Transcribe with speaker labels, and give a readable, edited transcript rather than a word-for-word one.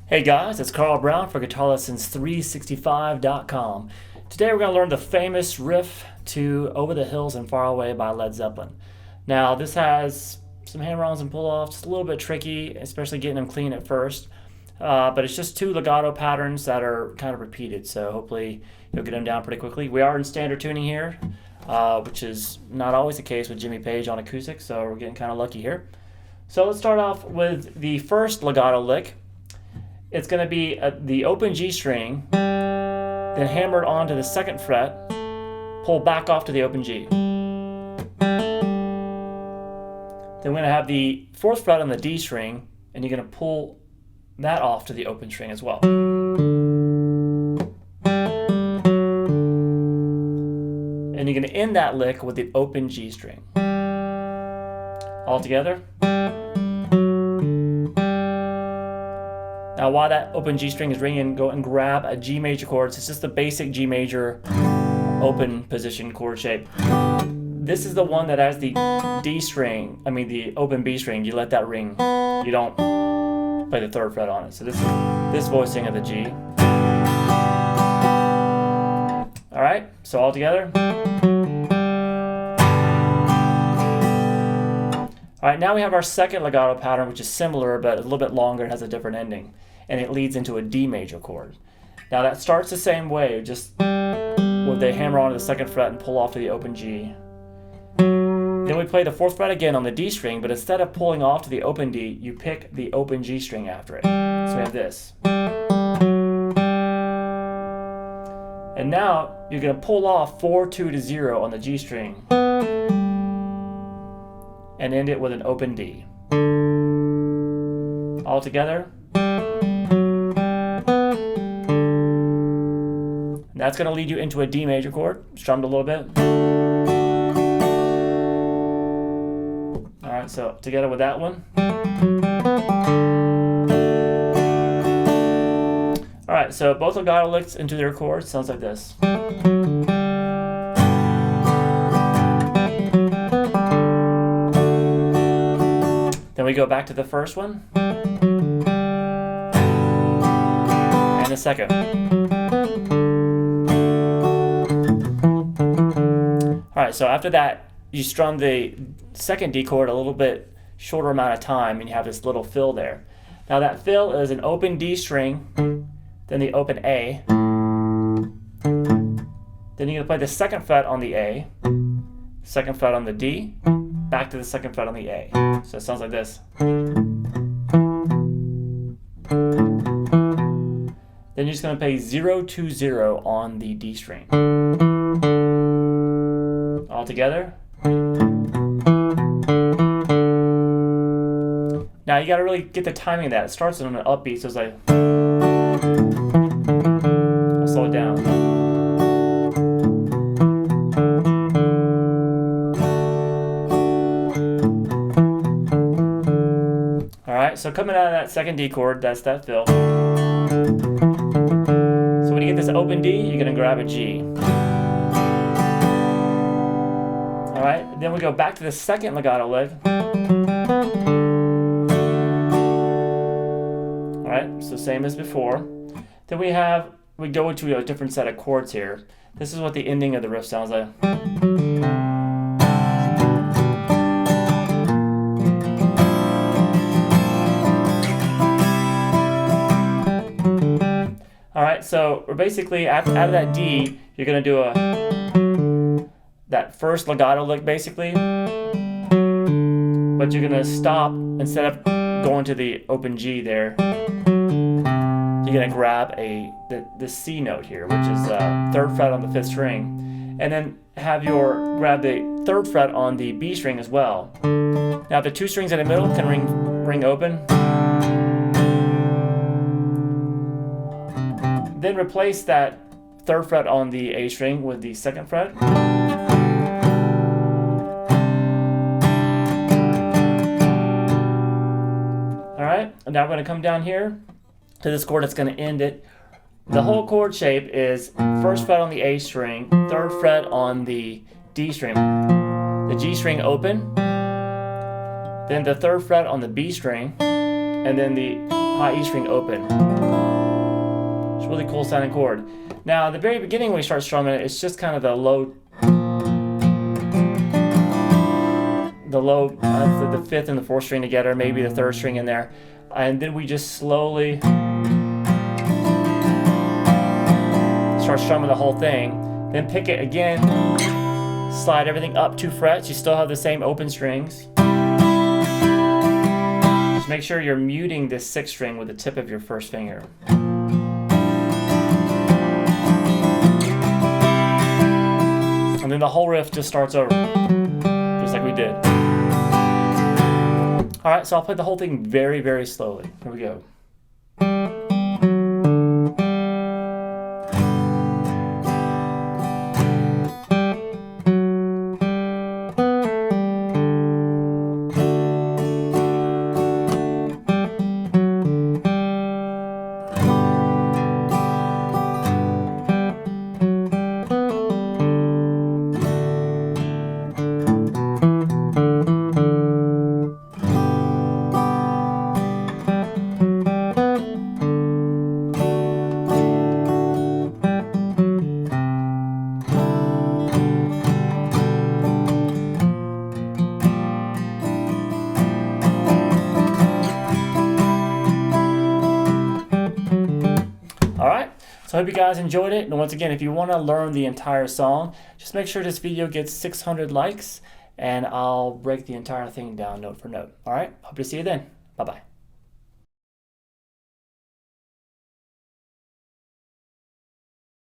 Speaker 1: Hey guys, it's Carl Brown for GuitarLessons365.com. Today we're going to learn the famous riff to Over the Hills and Far Away by Led Zeppelin. Now this has some hammer-ons and pull-offs. It's a little bit tricky, especially getting them clean at first. But it's just two legato patterns that are kind of repeated, so hopefully you'll get them down pretty quickly. We are in standard tuning here, which is not always the case with Jimmy Page on acoustic, so we're getting kind of lucky here. So let's start off with the first legato lick. It's going to be the open G string, then hammered onto the second fret, pull back off to the open G. Then we're going to have the fourth fret on the D string, and you're going to pull that off to the open string as well. And you're going to end that lick with the open G string. All together. Now while that open G string is ringing, go and grab a G major chord. It's just the basic G major open position chord shape. This is the one that has the D string, the open B string. You let that ring. You don't play the third fret on it. So this is this voicing of the G. Alright, so all together. Alright, now we have our second legato pattern, which is similar but a little bit longer and has a different ending. And it leads into a D major chord. Now that starts the same way, just with the hammer on to the second fret and pull off to the open G. Then we play the fourth fret again on the D string, but instead of pulling off to the open D, you pick the open G string after it. So we have this. And now you're going to pull off 4, 2 to 0 on the G string and end it with an open D. All together. And that's going to lead you into a D major chord, strummed a little bit. Alright, so together with that one. Alright, so both legato licks into their chords sounds like this. Then we go back to the first one. And the second. Alright, so after that, you strum the second D chord a little bit shorter amount of time, and you have this little fill there. Now that fill is an open D string, then the open A. Then you're going to play the second fret on the A, second fret on the D, back to the second fret on the A. So it sounds like this. Then you're just going to play 0, 2, 0 on the D string. All together. Now you got to really get the timing of that. It starts on an upbeat, so it's like. I'll slow it down. Alright, so coming out of that second D chord, that's that fill. So when you get this open D, you're going to grab a G. Alright, then we go back to the second legato lick. Alright, so same as before. Then we go into a different set of chords here. This is what the ending of the riff sounds like. Alright, so we're basically, out of that D, you're going to do that first legato lick basically, but you're going to stop, instead of going to the open G there, you're going to grab the C note here, which is third fret on the fifth string, and then grab the third fret on the B string as well. Now the two strings in the middle can ring open. Then replace that 3rd fret on the A string with the 2nd fret. Alright, and now we're going to come down here to this chord that's going to end it. The whole chord shape is 1st fret on the A string, 3rd fret on the D string, the G string open, then the 3rd fret on the B string, and then the high E string open. It's a really cool sounding chord. Now, at the very beginning when we start strumming it, it's just kind of the low, the 5th and the 4th string together, maybe the 3rd string in there, and then we just slowly start strumming the whole thing. Then pick it again, slide everything up 2 frets. You still have the same open strings. Just make sure you're muting this 6th string with the tip of your 1st finger. And then the whole riff just starts over, just like we did. Alright, so I'll play the whole thing very, very slowly. Here we go. So I hope you guys enjoyed it. And once again, if you want to learn the entire song, just make sure this video gets 600 likes and I'll break the entire thing down note for note. All right, hope to see you then. Bye-bye.